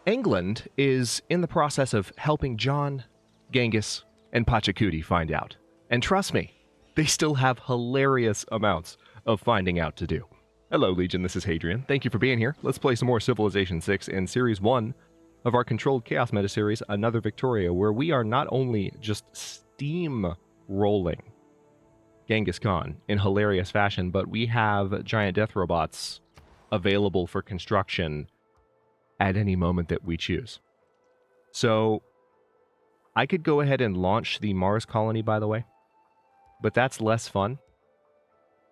England is in the process of helping John, Genghis, and Pachacuti find out. And trust me, they still have hilarious amounts of finding out to do. Hello, Legion, this is Hadrian. Thank you for being here. Let's play some more Civilization 6 in Series 1 of our Controlled Chaos Metaseries, Another Victoria, where we are not only just steam-rolling Genghis Khan in hilarious fashion, but we have giant death robots available for construction at any moment that we choose. So I could go ahead and launch the Mars colony, by the way, but that's less fun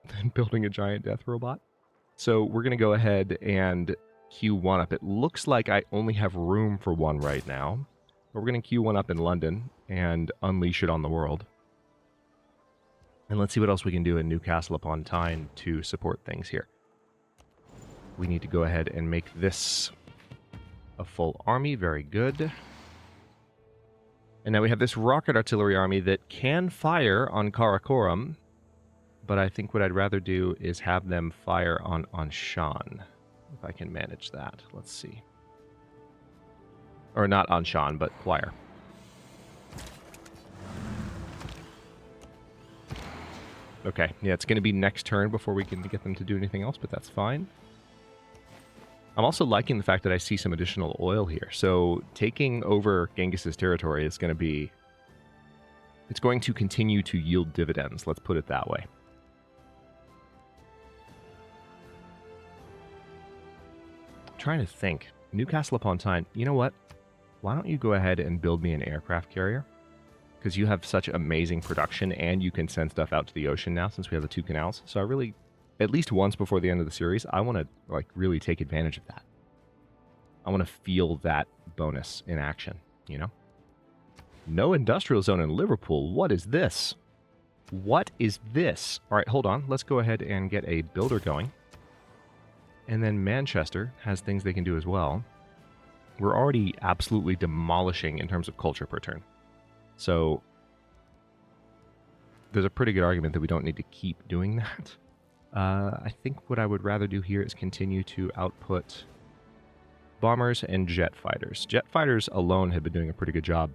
than building a giant death robot. So we're going to go ahead and queue one up. It looks like I only have room for one right now, but we're going to queue one up in London and unleash it on the world. And let's see what else we can do in Newcastle upon Tyne to support things here. We need to go ahead and make this a full army. Very good. And now we have this rocket artillery army that can fire on Karakoram, but I think what I'd rather do is have them fire on Anshan, if I can manage that. Let's see. Or not Anshan, but Choir. Okay, yeah, it's going to be next turn before we can get them to do anything else, but that's fine. I'm also liking the fact that I see some additional oil here. So taking over Genghis's territory is going to be... It's going to continue to yield dividends, let's put it that way. I'm trying to think. Newcastle upon Tyne, you know what? Why don't you go ahead and build me an aircraft carrier? Because you have such amazing production and you can send stuff out to the ocean now since we have the 2 canals. So I really... At least once before the end of the series, I want to really take advantage of that. I want to feel that bonus in action, you know? No industrial zone in Liverpool. What is this? What is this? All right, hold on. Let's go ahead and get a builder going. And then Manchester has things they can do as well. We're already absolutely demolishing in terms of culture per turn. So there's a pretty good argument that we don't need to keep doing that. I think what I would rather do here is continue to output bombers and jet fighters. Jet fighters alone have been doing a pretty good job.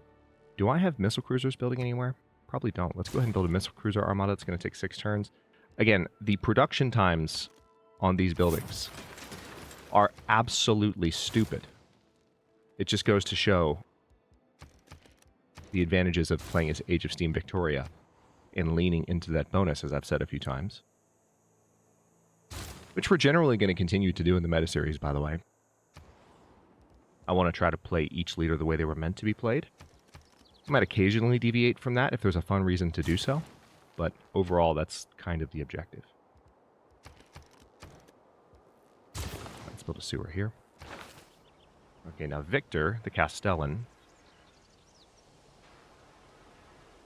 Do I have missile cruisers building anywhere? Probably don't. Let's go ahead and build a missile cruiser armada. It's going to take 6 turns. Again, the production times on these buildings are absolutely stupid. It just goes to show the advantages of playing as Age of Steam Victoria and leaning into that bonus, as I've said a few times. Which we're generally going to continue to do in the meta series, by the way. I want to try to play each leader the way they were meant to be played. I might occasionally deviate from that if there's a fun reason to do so, but overall that's kind of the objective. Let's build a sewer here. Okay, now Victor, the Castellan.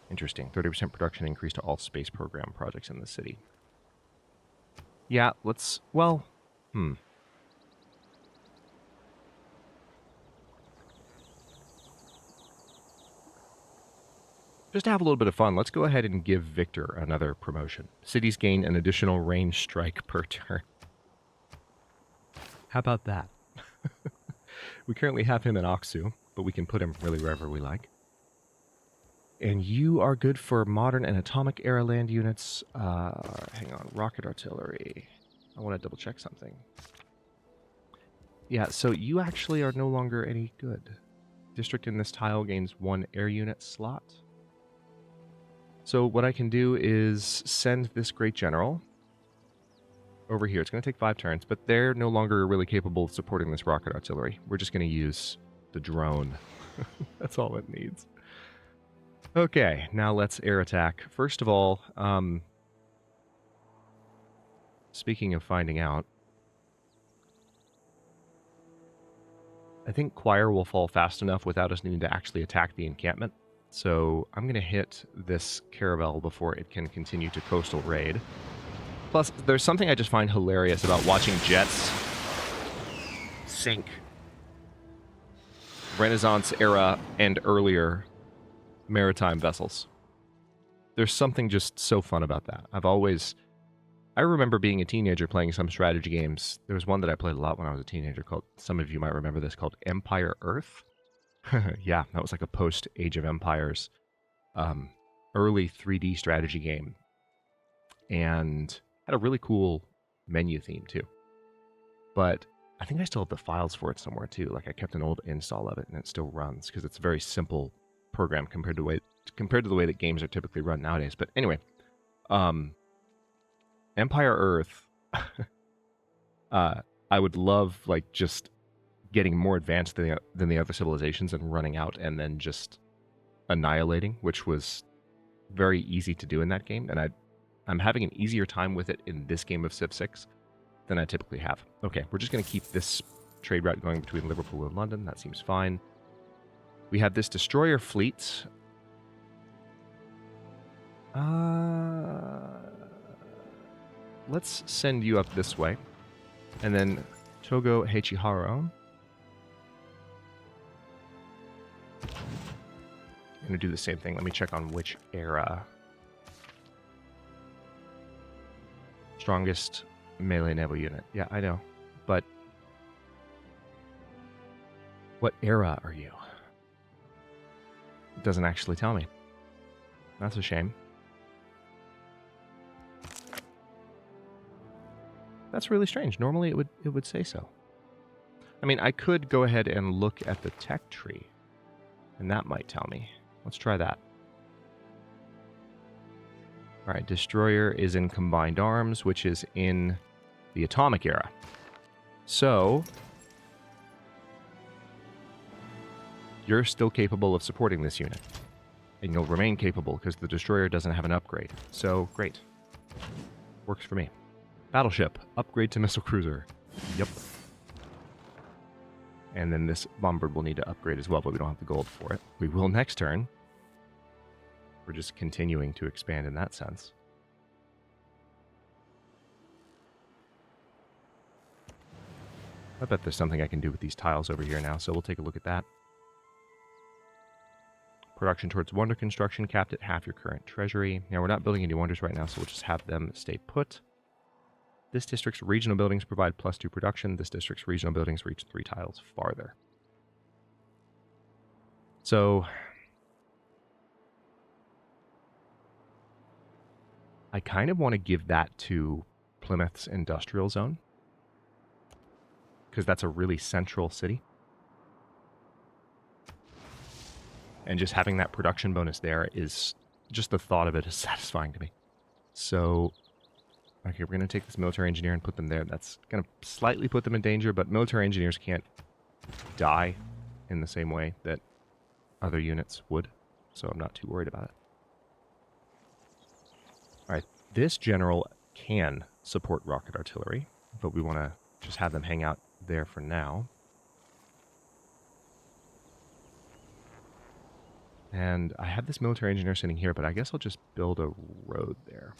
Interesting. 30% production increase to all space program projects in the city. Yeah, let's... Well, Just to have a little bit of fun, let's go ahead and give Victor another promotion. Cities gain an additional range strike per turn. How about that? We currently have him in Aksu, but we can put him really wherever we like. And you are good for modern and atomic era land units. Hang on, rocket artillery. I want to double check something. Yeah, so you actually are no longer any good. District in this tile gains 1 air unit slot. So what I can do is send this great general over here. It's going to take 5 turns, but they're no longer really capable of supporting this rocket artillery. We're just going to use the drone. That's all it needs. Okay, now let's air attack. First of all, speaking of finding out, I think Choir will fall fast enough without us needing to actually attack the encampment. So I'm going to hit this caravel before it can continue to coastal raid. Plus, there's something I just find hilarious about watching jets sink Renaissance era and earlier maritime vessels. There's something just so fun about that. I've always I remember being a teenager playing some strategy games. There was one that I played a lot when I was a teenager called, some of you might remember this, called Empire Earth. Yeah, that was like a post-Age of Empires early 3D strategy game. And had a really cool menu theme too. But I think I still have the files for it somewhere too. Like I kept an old install of it and it still runs because it's a very simple program compared to the way that games are typically run nowadays. But anyway, Empire Earth, I would love like just getting more advanced than the other civilizations and running out and then just annihilating, which was very easy to do in that game. And I'm having an easier time with it in this game of Civ 6 than I typically have. Okay, we're just going to keep this trade route going between Liverpool and London. That seems fine. We have this destroyer fleet. Let's send you up this way. And then Togo Heichihara. I'm going to do the same thing. Let me check on which era. Strongest melee naval unit. Yeah, I know. But what era are you? It doesn't actually tell me. That's a shame. That's really strange. Normally it would say so. I mean, I could go ahead and look at the tech tree, and that might tell me. Let's try that. All right, destroyer is in combined arms, which is in the atomic era. So you're still capable of supporting this unit, and you'll remain capable because the destroyer doesn't have an upgrade. So great. Works for me. Battleship, upgrade to missile cruiser. Yep. And then this bombard will need to upgrade as well, but we don't have the gold for it. We will next turn. We're just continuing to expand in that sense. I bet there's something I can do with these tiles over here now, so we'll take a look at that. Production towards wonder construction, capped at half your current treasury. Now, we're not building any wonders right now, so we'll just have them stay put. This district's regional buildings provide +2 production. This district's regional buildings reach 3 tiles farther. So I kind of want to give that to Plymouth's industrial zone, because that's a really central city. And just having that production bonus there is, just the thought of it is satisfying to me. So, okay, we're going to take this military engineer and put them there. That's going to slightly put them in danger, but military engineers can't die in the same way that other units would. So I'm not too worried about it. All right, this general can support rocket artillery, but we want to just have them hang out there for now. And I have this military engineer sitting here, but I guess I'll just build a road there.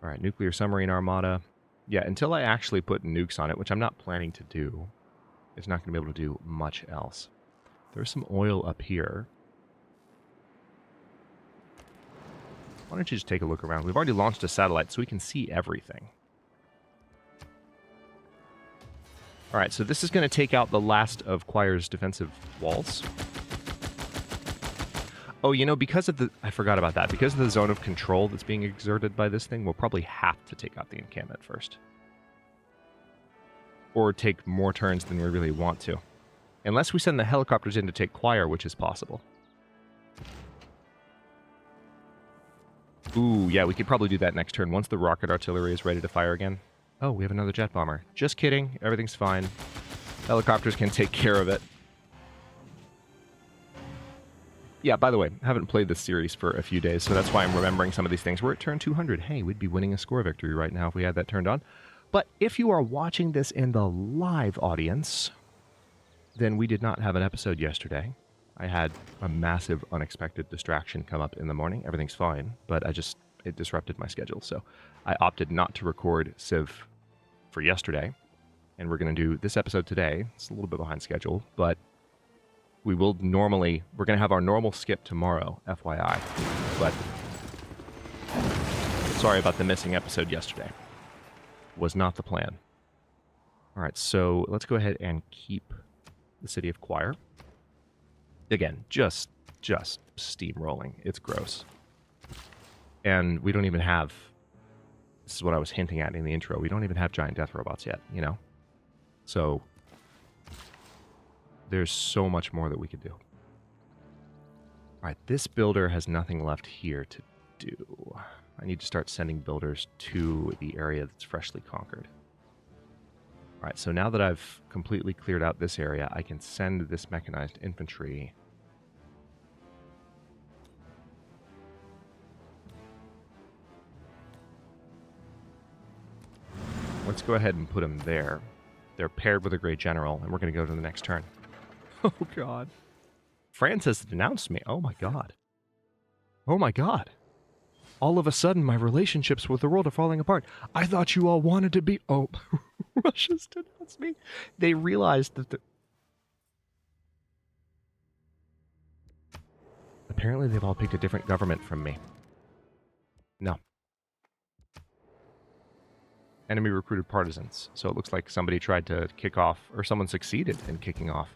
All right, nuclear submarine armada. Yeah, until I actually put nukes on it, which I'm not planning to do, it's not going to be able to do much else. There's some oil up here. Why don't you just take a look around? We've already launched a satellite, so we can see everything. All right, so this is going to take out the last of Choir's defensive walls. Oh, you know, because of the... I forgot about that. Because of the zone of control that's being exerted by this thing, we'll probably have to take out the encampment first. Or take more turns than we really want to. Unless we send the helicopters in to take Choir, which is possible. Ooh, yeah, we could probably do that next turn once the rocket artillery is ready to fire again. Oh, we have another jet bomber. Just kidding. Everything's fine. Helicopters can take care of it. Yeah, by the way, I haven't played this series for a few days, so that's why I'm remembering some of these things. We're at turn 200. Hey, we'd be winning a score victory right now if we had that turned on. But if you are watching this in the live audience, then we did not have an episode yesterday. I had a massive unexpected distraction come up in the morning. Everything's fine, but it disrupted my schedule. So I opted not to record Civ for yesterday, and we're going to do this episode today. It's a little bit behind schedule, but we're going to have our normal skip tomorrow, FYI. But it's Sorry about the missing episode yesterday. Was not the plan. All right, so let's go ahead and keep the city of Choir. Again, just steamrolling. It's gross. And we don't even have, this is what I was hinting at in the intro, we don't even have giant death robots yet, you know? So there's so much more that we could do. All right, this builder has nothing left here to do. I need to start sending builders to the area that's freshly conquered. All right, so now that I've completely cleared out this area, I can send this mechanized infantry. Let's go ahead and put them there. They're paired with a great general, and we're going to go to the next turn. Oh, God. France has denounced me. Oh, my God. Oh, my God. All of a sudden, my relationships with the world are falling apart. I thought you all wanted to be... Oh, Russia's denounced me. They realized that... Apparently, they've all picked a different government from me. No. Enemy recruited partisans. So it looks like somebody tried to kick off, or someone succeeded in kicking off.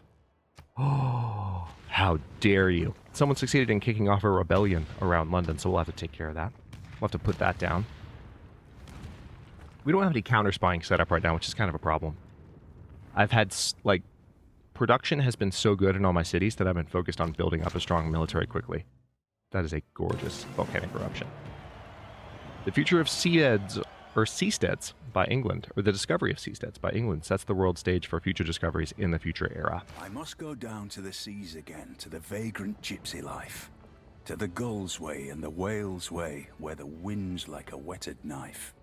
Oh, how dare you. Someone succeeded in kicking off a rebellion around London, so we'll have to take care of that. We'll have to put that down. We don't have any counter-spying set up right now, which is kind of a problem. I've had, like, production has been so good in all my cities that I've been focused on building up a strong military quickly. That is a gorgeous volcanic eruption. The future of seasteads by England, or the discovery of seasteads by England, sets the world stage for future discoveries in the future era. I must go down to the seas again, to the vagrant gypsy life, to the gull's way and the whale's way, where the wind's like a whetted knife.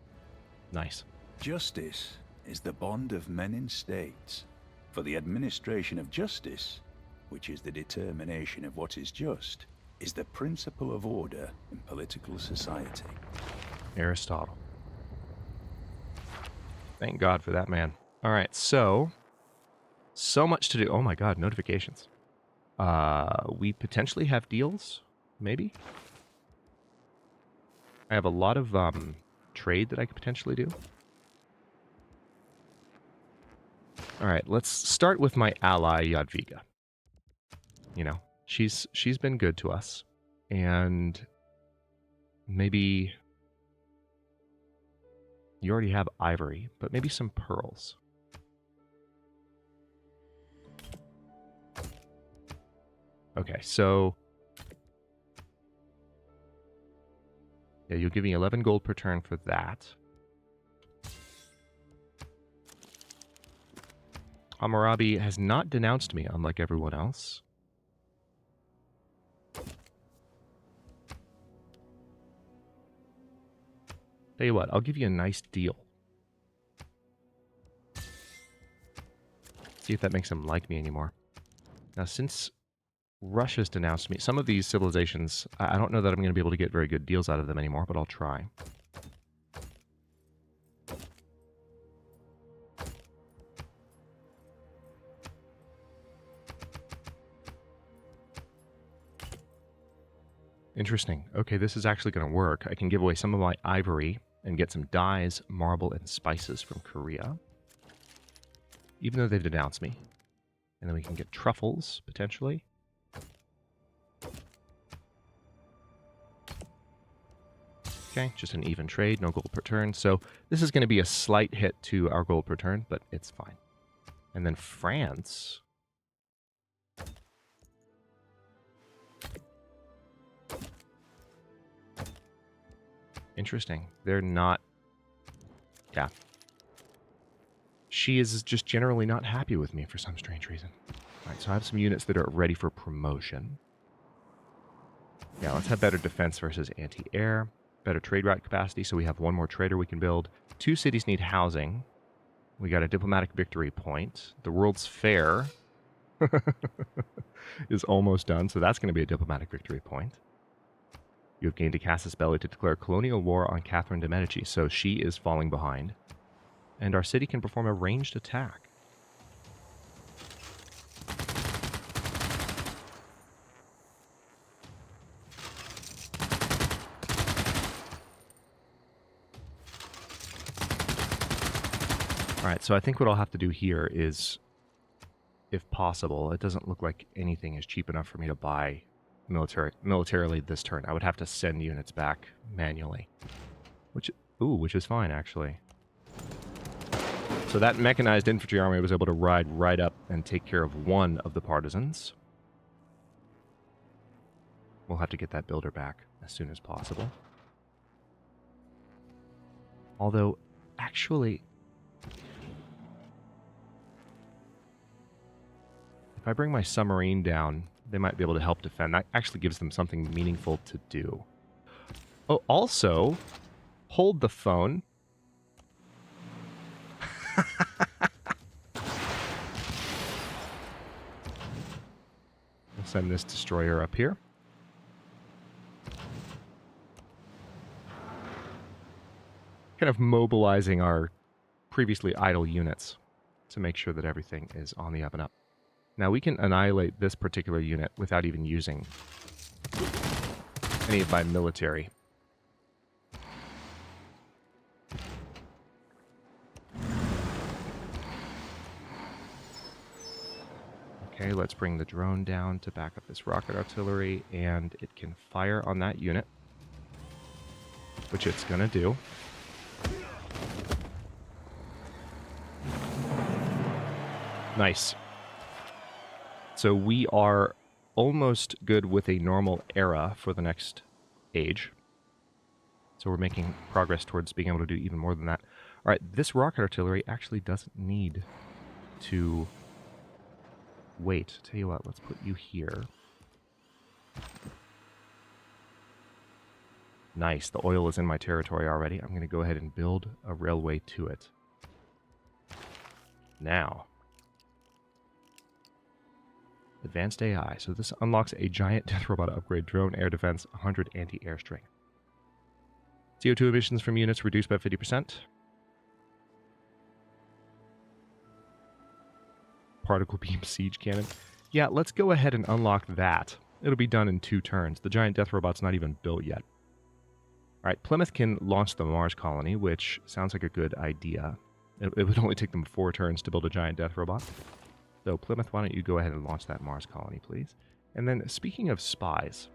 Nice. Justice is the bond of men in states. For the administration of justice, which is the determination of what is just, is the principle of order in political society. Aristotle. Thank God for that man. All right, so much to do. Oh my God, notifications. We potentially have deals, maybe. I have a lot of trade that I could potentially do. All right, let's start with my ally Jadwiga. You know, she's been good to us, and maybe. You already have ivory, but maybe some pearls. Okay, so... Yeah, you'll give me 11 gold per turn for that. Hammurabi has not denounced me, unlike everyone else. Tell you what, I'll give you a nice deal. See if that makes them like me anymore. Now, since Russia's denounced me, some of these civilizations, I don't know that I'm going to be able to get very good deals out of them anymore, but I'll try. Interesting. Okay, this is actually going to work. I can give away some of my ivory and get some dyes, marble, and spices from Korea. Even though they've denounced me. And then we can get truffles, potentially. Okay, just an even trade, no gold per turn. So this is going to be a slight hit to our gold per turn, but it's fine. And then France... Interesting. They're not... Yeah. She is just generally not happy with me for some strange reason. Alright, so I have some units that are ready for promotion. Yeah, let's have better defense versus anti-air. Better trade route capacity, so we have one more trader we can build. 2 cities need housing. We got a diplomatic victory point. The World's Fair is almost done, so that's going to be a diplomatic victory point. You have gained a casus belli to declare colonial war on Catherine de' Medici, so she is falling behind. And our city can perform a ranged attack. Alright, so I think what I'll have to do here is, if possible, it doesn't look like anything is cheap enough for me to buy militarily this turn. I would have to send units back manually. Which is fine, actually. So that mechanized infantry army was able to ride right up and take care of one of the partisans. We'll have to get that builder back as soon as possible. Although, actually, if I bring my submarine down, they might be able to help defend. That actually gives them something meaningful to do. Oh, also, hold the phone. We'll send this destroyer up here. Kind of mobilizing our previously idle units to make sure that everything is on the up and up. Now we can annihilate this particular unit without even using any of my military. Okay, let's bring the drone down to back up this rocket artillery, and it can fire on that unit, which it's going to do. Nice. So we are almost good with a normal era for the next age. So we're making progress towards being able to do even more than that. All right, this rocket artillery actually doesn't need to wait. Tell you what, let's put you here. Nice, the oil is in my territory already. I'm going to go ahead and build a railway to it. Now, advanced AI. So this unlocks a giant death robot upgrade, drone, air defense, 100 anti-air strength. CO2 emissions from units reduced by 50%. Particle beam siege cannon. Yeah, let's go ahead and unlock that. It'll be done in 2 turns. The giant death robot's not even built yet. Alright, Plymouth can launch the Mars colony, which sounds like a good idea. It would only take them 4 turns to build a giant death robot. So, Plymouth, why don't you go ahead and launch that Mars colony, please? And then, speaking of spies,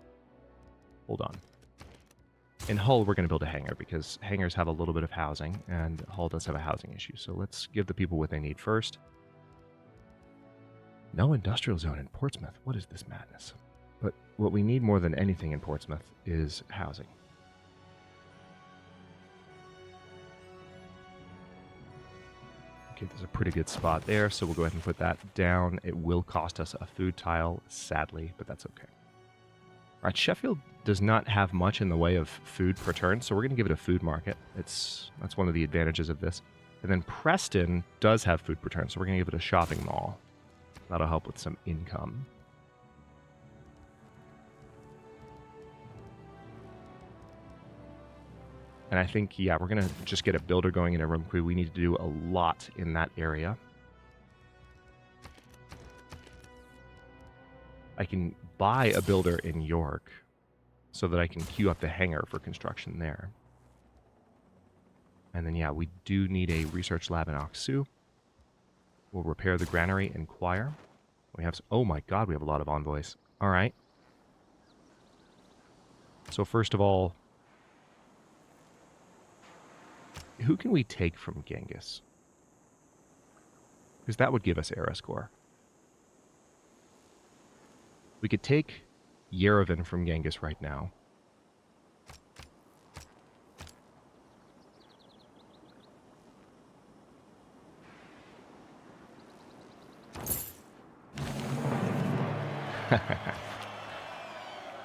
hold on. In Hull, we're going to build a hangar, because hangars have a little bit of housing, and Hull does have a housing issue. So let's give the people what they need first. No industrial zone in Portsmouth. What is this madness? But what we need more than anything in Portsmouth is housing. Okay, there's a pretty good spot there, so we'll go ahead and put that down. It will cost us a food tile, sadly, but that's okay. All right, Sheffield does not have much in the way of food per turn, so we're going to give it a food market. That's one of the advantages of this. And then Preston does have food per turn, so we're going to give it a shopping mall. That'll help with some income. And I think, yeah, we're going to just get a builder going in a room crew. We need to do a lot in that area. I can buy a builder in York so that I can queue up the hangar for construction there. And then, yeah, we do need a research lab in Aksu. We'll repair the granary and choir. We have, oh my god, we have a lot of envoys. All right. So first of all, who can we take from Genghis? Because that would give us era score. We could take Yerevan from Genghis right now.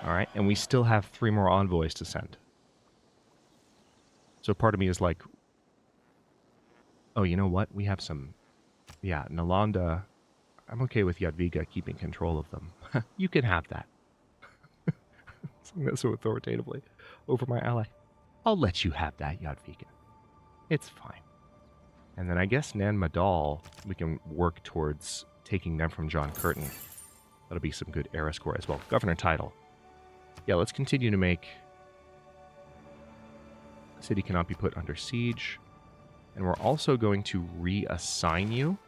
Alright, and we still have 3 more envoys to send. So part of me is like, oh, you know what? We have some... Yeah, Nalanda... I'm okay with Jadwiga keeping control of them. You can have that. Saying that so authoritatively over my ally. I'll let you have that, Jadwiga. It's fine. And then I guess Nan Madal, we can work towards taking them from John Curtin. That'll be some good era score as well. Governor title. Yeah, let's continue to make... The city cannot be put under siege. And we're also going to reassign you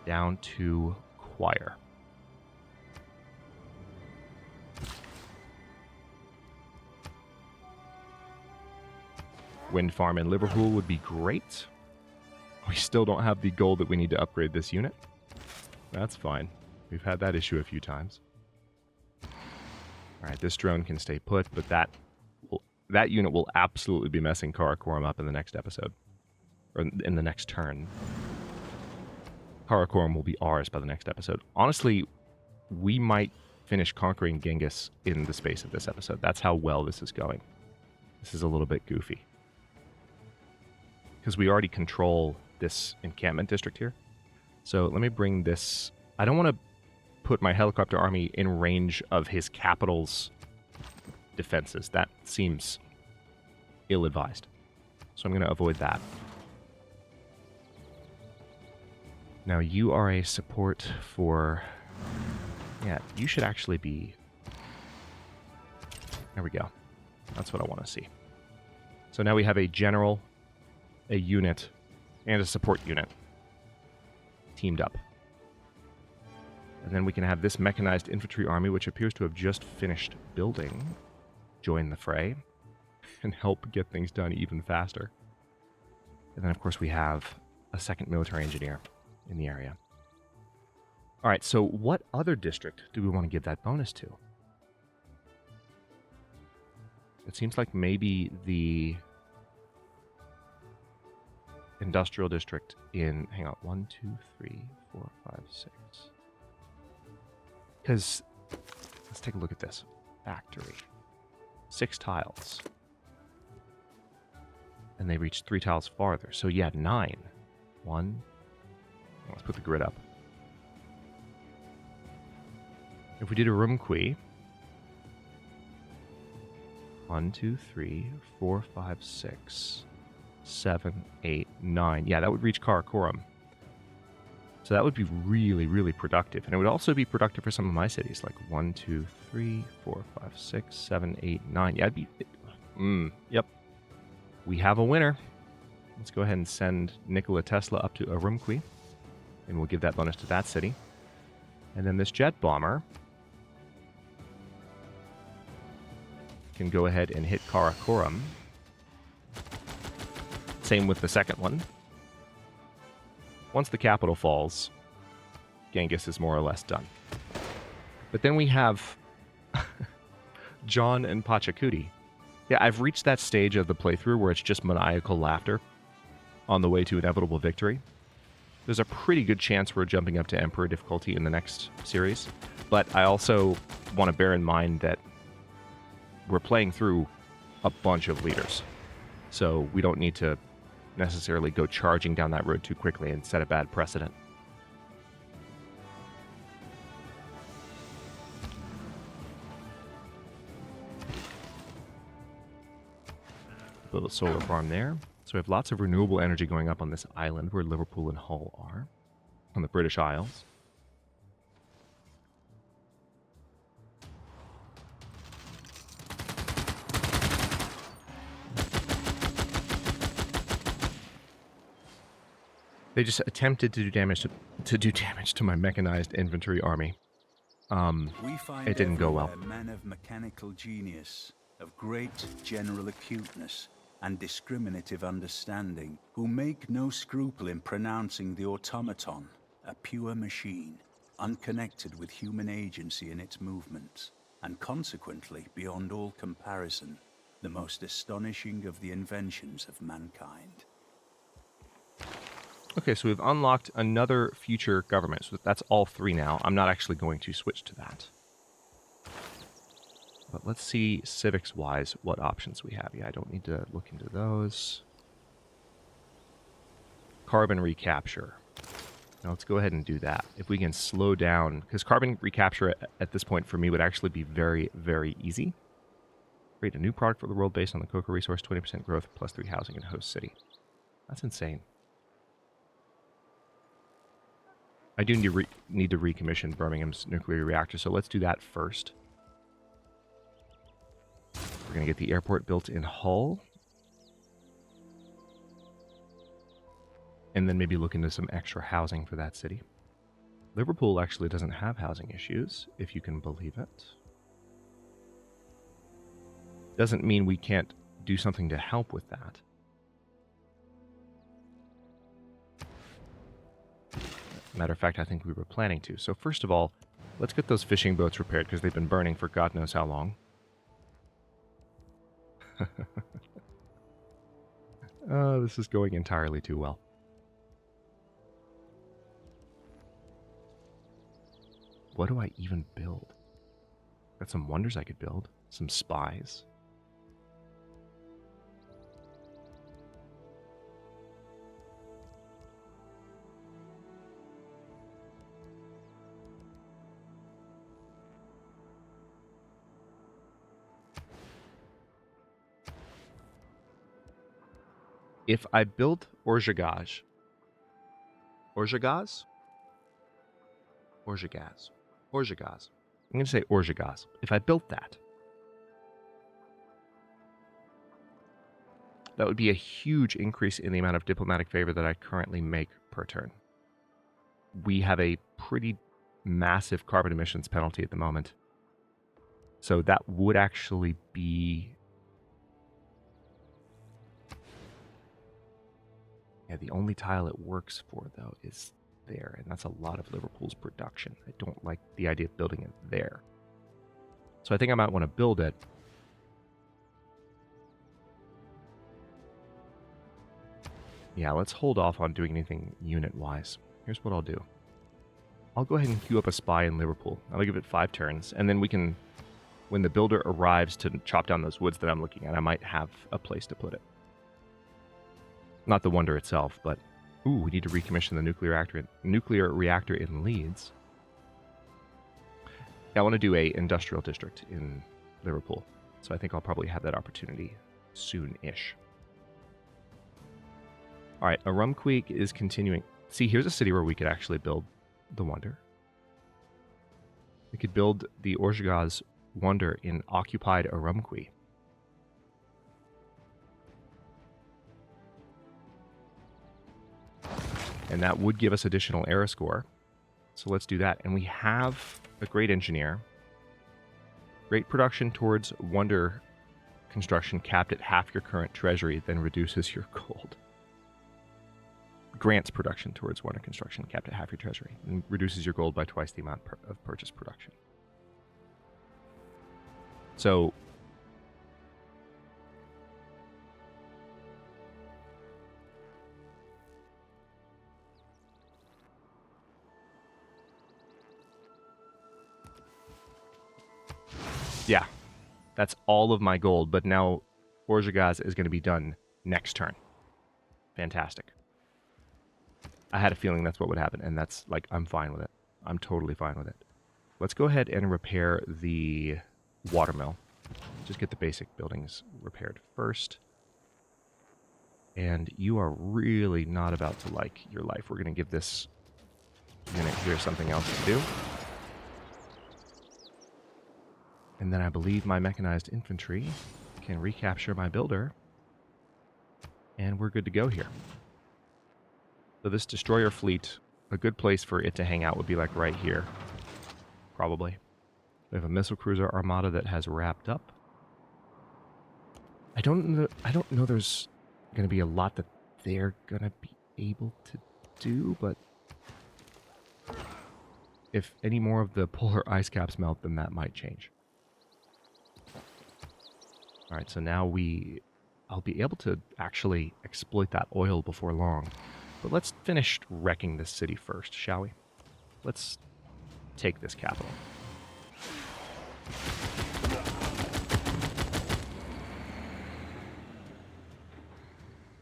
down to choir. Wind farm in Liverpool would be great. We still don't have the gold that we need to upgrade this unit. That's fine. We've had that issue a few times. All right, this drone can stay put, but that unit will absolutely be messing Karakorum up in the next episode. Or in the next turn. Karakorum will be ours by the next episode. Honestly, we might finish conquering Genghis in the space of this episode. That's how well this is going. This is a little bit goofy. Because we already control this encampment district here. So let me bring this... I don't want to put my helicopter army in range of his capital's defenses. That seems ill-advised. So I'm going to avoid that. Now you are a support for... Yeah, you should actually be... There we go. That's what I want to see. So now we have a general, a unit, and a support unit teamed up. And then we can have this mechanized infantry army, which appears to have just finished building, join the fray and help get things done even faster. And then, of course, we have a second military engineer in the area. All right, so what other district do we want to give that bonus to? It seems like maybe the industrial district in... Hang on. 1, 2, 3, 4, 5, 6. Because... Let's take a look at this. Factory. 6 tiles. And they reach 3 tiles farther. So yeah, 9. 1. Let's put the grid up. If we did a Rumqui... 1, 2, 3, 4, 5, 6, 7, 8, 9. Yeah, that would reach Karakorum. So that would be really, really productive. And it would also be productive for some of my cities, like 1, 2, 3, 4, 5, 6, 7, 8, 9. Yeah, it'd be... Yep. We have a winner. Let's go ahead and send Nikola Tesla up to Urumqi. And we'll give that bonus to that city. And then this jet bomber can go ahead and hit Karakorum. Same with the second one. Once the capital falls, Genghis is more or less done. But then we have John and Pachacuti. Yeah, I've reached that stage of the playthrough where it's just maniacal laughter on the way to inevitable victory. There's a pretty good chance we're jumping up to Emperor difficulty in the next series, but I also want to bear in mind that we're playing through a bunch of leaders, so we don't need to necessarily go charging down that road too quickly and set a bad precedent. Build a solar farm there. So we have lots of renewable energy going up on this island where Liverpool and Hull are, on the British Isles. They just attempted to do damage to my mechanized infantry army. It didn't go well. Men of mechanical genius, of great general acuteness and discriminative understanding, who make no scruple in pronouncing the automaton a pure machine, unconnected with human agency in its movements, and consequently, beyond all comparison, the most astonishing of the inventions of mankind. Okay, so we've unlocked another future government. So that's all 3 now. I'm not actually going to switch to that. But let's see civics-wise what options we have. Yeah, I don't need to look into those. Carbon recapture. Now let's go ahead and do that. If we can slow down, because carbon recapture at this point for me would actually be very, very easy. Create a new product for the world based on the cocoa resource, 20% growth, plus 3 housing in host city. That's insane. I do need to recommission Birmingham's nuclear reactor, so let's do that first. We're going to get the airport built in Hull. and then maybe look into some extra housing for that city. Liverpool actually doesn't have housing issues, if you can believe it. Doesn't mean we can't do something to help with that. Matter of fact, I think we were planning to. So first of all, let's get those fishing boats repaired because they've been burning for God knows how long. This is going entirely too well. What do I even build? Got some wonders I could build. Some spies. If I build Orjagaz. Orjagaz? Orjagaz. Orjagaz. I'm going to say Orjagaz. If I built that, that would be a huge increase in the amount of diplomatic favor that I currently make per turn. We have a pretty massive carbon emissions penalty at the moment. So that would actually be... Yeah, the only tile it works for, though, is there. And that's a lot of Liverpool's production. I don't like the idea of building it there. So I think I might want to build it. Yeah, let's hold off on doing anything unit-wise. Here's what I'll do. I'll go ahead and queue up a spy in Liverpool. I'll give it 5 turns. And then we can, when the builder arrives to chop down those woods that I'm looking at, I might have a place to put it. Not the wonder itself, but... Ooh, we need to recommission the nuclear reactor in Leeds. Yeah, I want to do a industrial district in Liverpool. So I think I'll probably have that opportunity soon-ish. Alright, Arumqueak is continuing. See, here's a city where we could actually build the wonder. We could build the Orjagaz wonder in occupied Arumqueak. And that would give us additional era score. So let's do that. And we have a great engineer. Great production towards wonder construction capped at half your current treasury, then reduces your gold. Grants production towards wonder construction capped at half your treasury, and reduces your gold by twice the amount of purchase production. So... yeah, that's all of my gold, but now Orjagaz is going to be done next turn. Fantastic. I had a feeling that's what would happen, and that's, like, I'm fine with it. I'm totally fine with it. Let's go ahead and repair the watermill. Just get the basic buildings repaired first. And you are really not about to like your life. We're going to give this unit here something else to do. And then I believe my mechanized infantry can recapture my builder. And we're good to go here. So this destroyer fleet, a good place for it to hang out would be like right here. Probably. We have a missile cruiser armada that has wrapped up. I don't know there's going to be a lot that they're going to be able to do, but if any more of the polar ice caps melt, then that might change. Alright, so now I'll be able to actually exploit that oil before long. But let's finish wrecking this city first, shall we? Let's take this capital.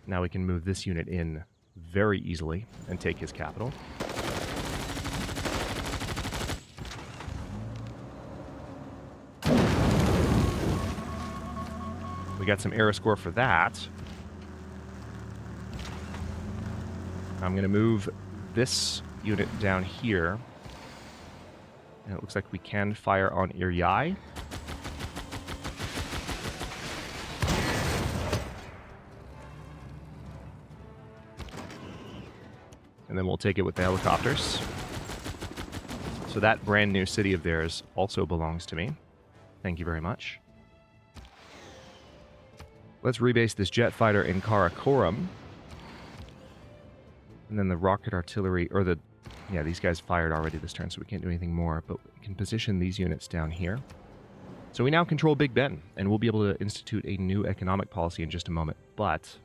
Now we can move this unit in very easily and take his capital. We got some era score for that. I'm going to move this unit down here. And it looks like we can fire on Iryai. and then we'll take it with the helicopters. So that brand new city of theirs also belongs to me. Thank you very much. Let's rebase this jet fighter in Karakoram. And then the rocket artillery, or the... Yeah, these guys fired already this turn, so we can't do anything more, but we can position these units down here. So we now control Big Ben, and we'll be able to institute a new economic policy in just a moment, but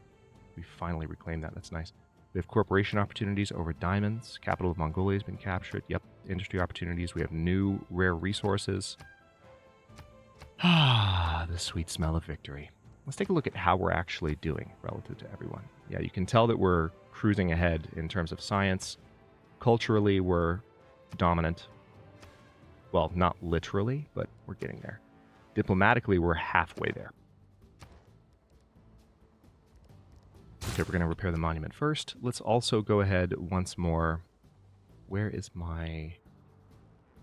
we finally reclaimed that. That's nice. We have corporation opportunities over diamonds. Capital of Mongolia has been captured. Yep, industry opportunities. We have new rare resources. Ah, the sweet smell of victory. Let's take a look at how we're actually doing relative to everyone. Yeah, you can tell that we're cruising ahead in terms of science. Culturally, we're dominant. Well, not literally, but we're getting there. Diplomatically, we're halfway there. Okay, we're going to repair the monument first. Let's also go ahead once more. Where is my...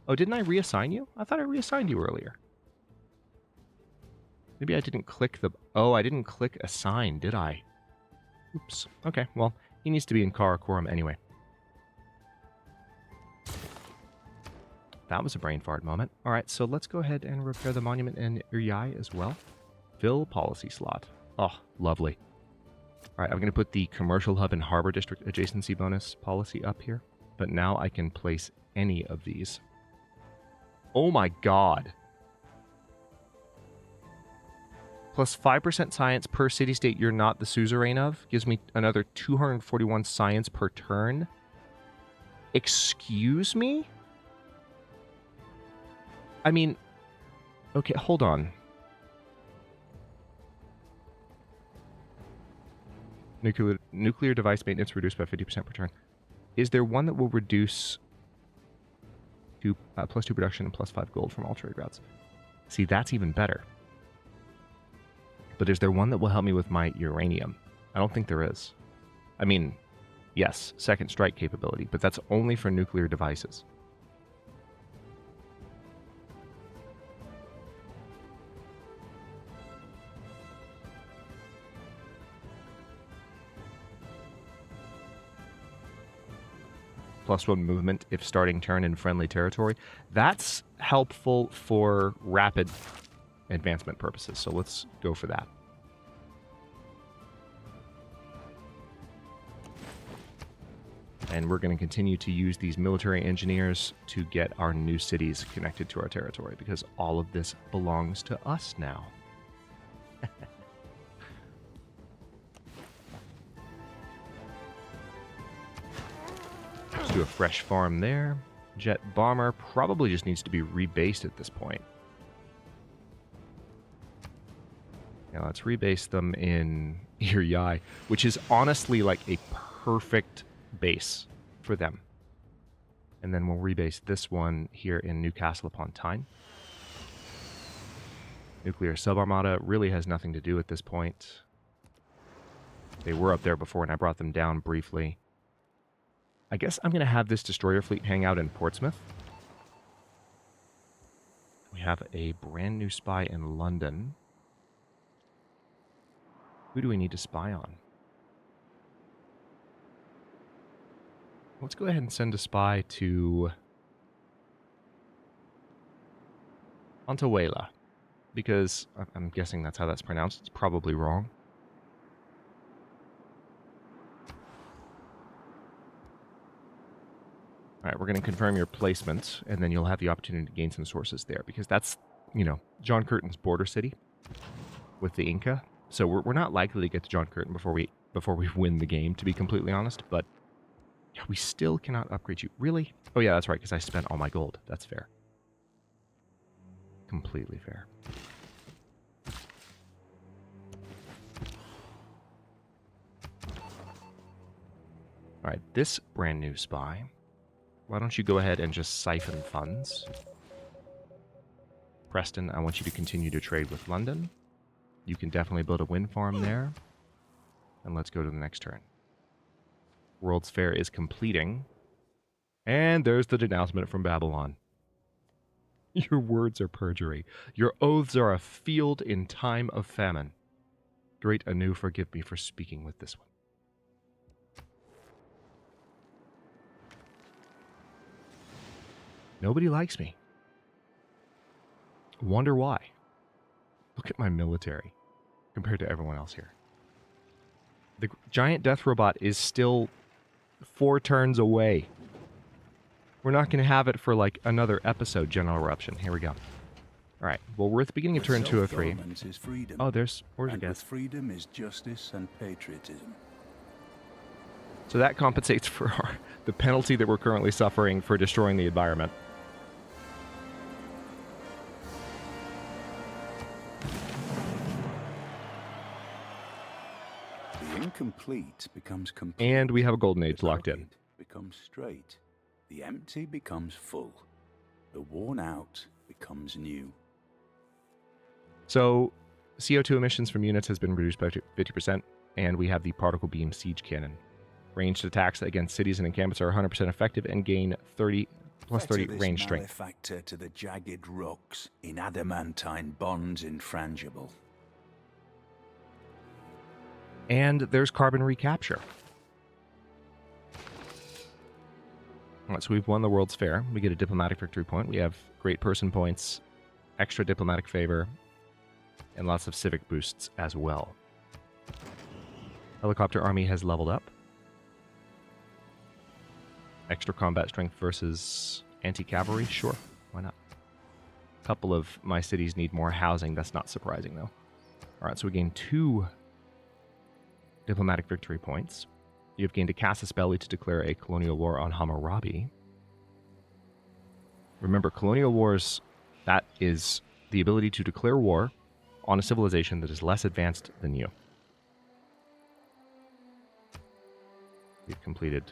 Oh, didn't I reassign you? I thought I reassigned you earlier. Maybe I didn't click the... Oh, I didn't click assign, did I? Oops. Okay, well, he needs to be in Karakoram anyway. That was a brain fart moment. All right, so let's go ahead and repair the monument in Uryai as well. Fill policy slot. Oh, lovely. All right, I'm going to put the commercial hub and harbor district adjacency bonus policy up here. But now I can place any of these. Oh my god. Plus 5% science per city-state you're not the suzerain of. Gives me another 241 science per turn. Excuse me? I mean... Okay, hold on. Nuclear device maintenance reduced by 50% per turn. Is there one that will reduce plus 2 production and plus 5 gold from all trade routes? See, that's even better. But is there one that will help me with my uranium? I don't think there is. I mean, yes, second strike capability, but that's only for nuclear devices. +1 movement if starting turn in friendly territory. That's helpful for rapid advancement purposes, so let's go for that. And we're going to continue to use these military engineers to get our new cities connected to our territory, because all of this belongs to us now. Let's do a fresh farm there. Jet bomber probably just needs to be rebased at this point. Now let's rebase them in Uryai, which is honestly like a perfect base for them. And then we'll rebase this one here in Newcastle upon Tyne. Nuclear subarmada really has nothing to do at this point. They were up there before and I brought them down briefly. I guess I'm going to have this destroyer fleet hang out in Portsmouth. We have a brand new spy in London. Who do we need to spy on? Let's go ahead and send a spy to Antahuela, because I'm guessing that's how that's pronounced. It's probably wrong. All right, we're going to confirm your placement, and then you'll have the opportunity to gain some sources there, because that's, you know, John Curtin's border city with the Inca. So we're not likely to get to John Curtin before we win the game, to be completely honest, but yeah, we still cannot upgrade you. Really? Oh yeah, that's right, because I spent all my gold. That's fair. Completely fair. All right, this brand new spy. Why don't you go ahead and just siphon funds? Preston, I want you to continue to trade with London. You can definitely build a wind farm there. And let's go to the next turn. World's Fair is completing. And there's the denouncement from Babylon. Your words are perjury. Your oaths are a field in time of famine. Great Anu, forgive me for speaking with this one. Nobody likes me. Wonder why. Look at my military compared to everyone else here. The giant death robot is still 4 turns away. We're not going to have it for like another episode, General Eruption. Here we go. All right. Well, we're at the beginning of turn 203. Is freedom, Oh, where's your and guess? with freedom is justice and patriotism. So that compensates for the penalty that we're currently suffering for destroying the environment. The incomplete becomes complete. And we have a golden age The locked in. crooked becomes straight. The empty becomes full. The worn out becomes new. So CO2 emissions from units has been reduced by 50%, and we have the particle beam siege cannon. Ranged attacks against cities and encampments are 100% effective and gain 30 plus 30 range strength. Factor to the jagged rocks in adamantine bonds infrangible. And there's carbon recapture. All right, so we've won the World's Fair. We get a diplomatic victory point. We have great person points, extra diplomatic favor, and lots of civic boosts as well. Helicopter army has leveled up. Extra combat strength versus anti-cavalry? Sure, why not? A couple of my cities need more housing. That's not surprising, though. All right, so we gain 2 diplomatic victory points. You have gained a casus belli to declare a colonial war on Hammurabi. Remember, colonial wars, that is the ability to declare war on a civilization that is less advanced than you. We've completed,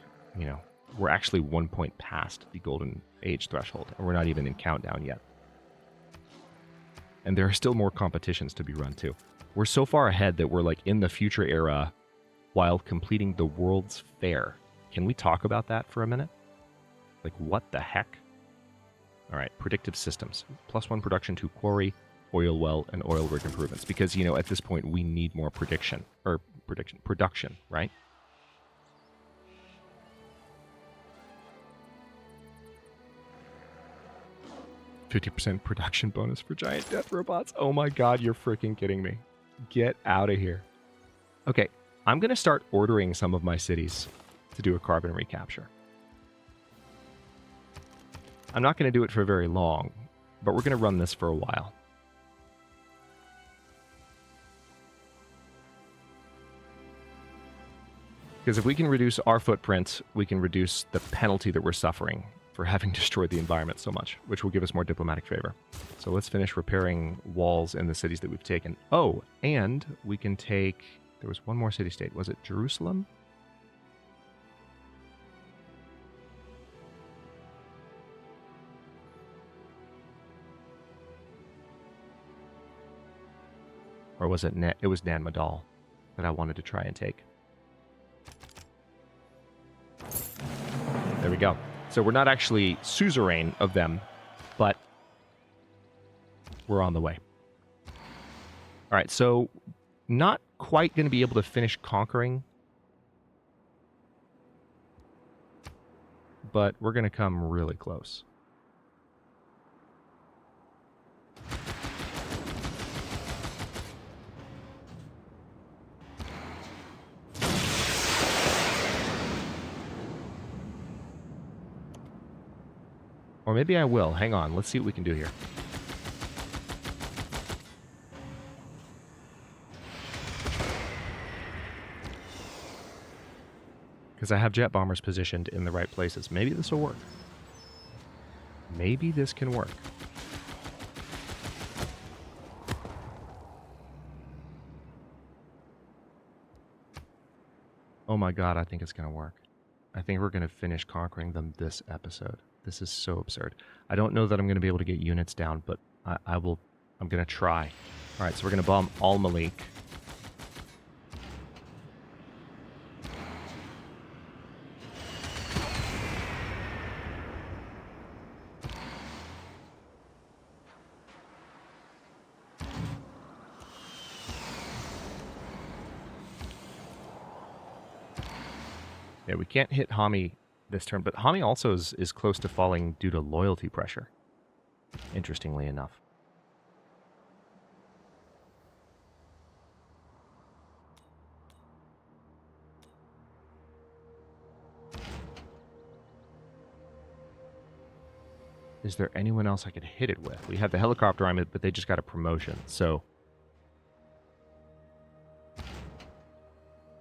we're actually 1 point past the golden age threshold, and we're not even in countdown yet. And there are still more competitions to be run too. We're so far ahead that we're like in the future era while completing the World's Fair. Can we talk about that for a minute? Like, what the heck? All right, predictive systems. +1 production to quarry, oil well, and oil rig improvements. Because, at this point, we need more production, right? %50 production bonus for giant death robots. Oh my god, you're freaking kidding me. Get out of here. Okay, I'm going to start ordering some of my cities to do a carbon recapture. I'm not going to do it for very long, but we're going to run this for a while. Because if we can reduce our footprint, we can reduce the penalty that we're suffering for having destroyed the environment so much, which will give us more diplomatic favor. So let's finish repairing walls in the cities that we've taken. Oh, and we can take... There was one more city-state. Was it Jerusalem? Or was it... It was Nan Madal that I wanted to try and take. There we go. So we're not actually suzerain of them, but we're on the way. All right, so not quite going to be able to finish conquering, but we're going to come really close. Or maybe I will. Hang on. Let's see what we can do here. Because I have jet bombers positioned in the right places. Maybe this will work. Maybe this can work. Oh my god, I think it's going to work. I think we're going to finish conquering them this episode. This is so absurd. I don't know that I'm going to be able to get units down, but I will. I'm going to try. All right, so we're going to bomb Al-Malik. Yeah, we can't hit Hami this turn. But Hami also is close to falling due to loyalty pressure, interestingly enough. Is there anyone else I could hit it with? We have the helicopter army, but they just got a promotion, so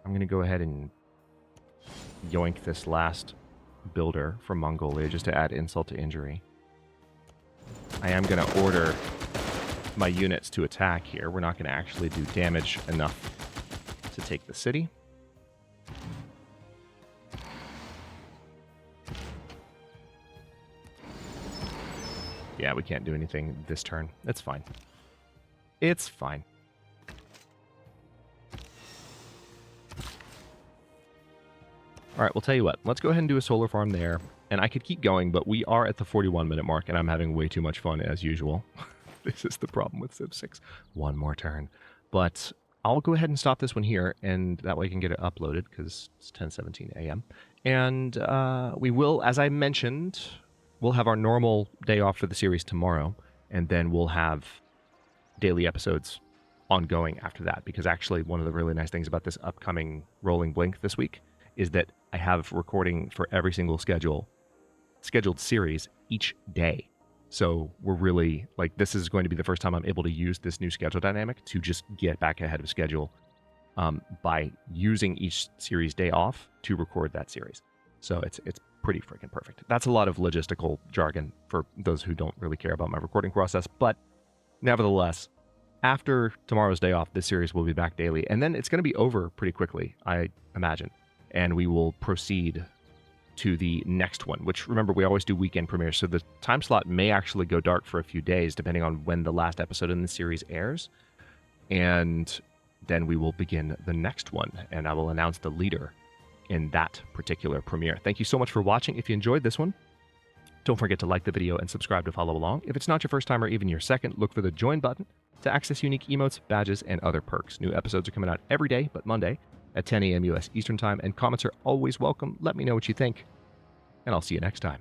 I'm going to go ahead and yoink this last builder from Mongolia just to add insult to injury. I am going to order my units to attack here. We're not going to actually do damage enough to take the city. Yeah, we can't do anything this turn. It's fine. It's fine. All right, we'll tell you what. Let's go ahead and do a solar farm there. And I could keep going, but we are at the 41-minute mark, and I'm having way too much fun, as usual. This is the problem with Civ 6. One more turn. But I'll go ahead and stop this one here, and that way I can get it uploaded, because it's 10:17 a.m. And we will, as I mentioned, we'll have our normal day off for the series tomorrow, and then we'll have daily episodes ongoing after that, because actually one of the really nice things about this upcoming Rolling Blink this week is that I have recording for every single scheduled series each day. So we're really, like, this is going to be the first time I'm able to use this new schedule dynamic to just get back ahead of schedule by using each series day off to record that series. So it's pretty freaking perfect. That's a lot of logistical jargon for those who don't really care about my recording process, but nevertheless, after tomorrow's day off, this series will be back daily, and then it's going to be over pretty quickly, I imagine, and we will proceed to the next one, which, remember, we always do weekend premieres, so the time slot may actually go dark for a few days, depending on when the last episode in the series airs, and then we will begin the next one, and I will announce the leader in that particular premiere. Thank you so much for watching. If you enjoyed this one, don't forget to like the video and subscribe to follow along. If it's not your first time or even your second, look for the join button to access unique emotes, badges, and other perks. New episodes are coming out every day but Monday at 10 a.m. US Eastern Time, and comments are always welcome. Let me know what you think, and I'll see you next time.